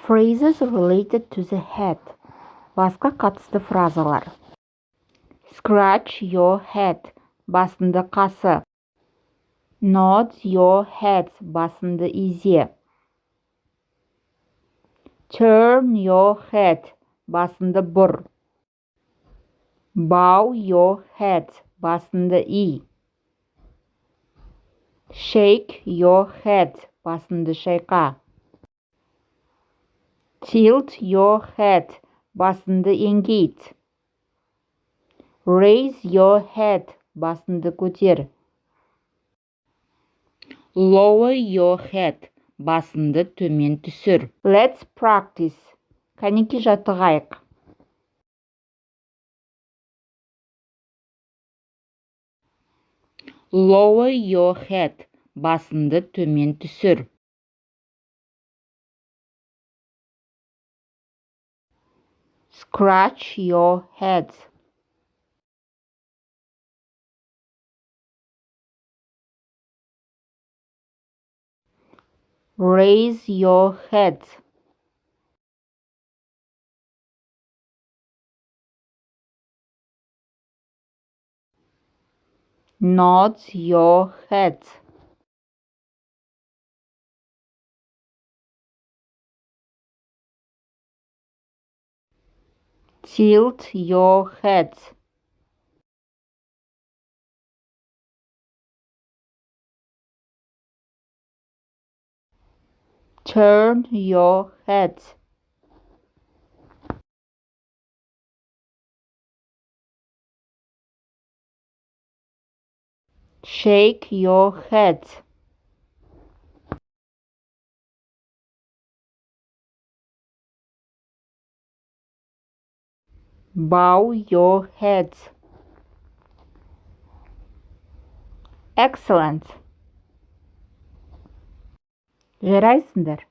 Phrases related to the head. Басқа қатысты фразалар. Scratch your head. Басыңды қасы. Nod your head. Басыңды изе. Turn your head. Басыңды бұр. Bow your head. Басыңды и. Shake your head. Басыңды шайқа. Tilt your head. Басыңды еңгейт. Raise your head. Басыңды көтер. Lower your head. Басыңды төмен түсір. Let's practice. Кәнеки жаттығайық. Lower your head. Басыңды төмен түсір. Scratch your head. Raise your head. Nod your head. Tilt your head. Turn your head. Shake your head. Bow your head. Excellent. Жарайсыңдар.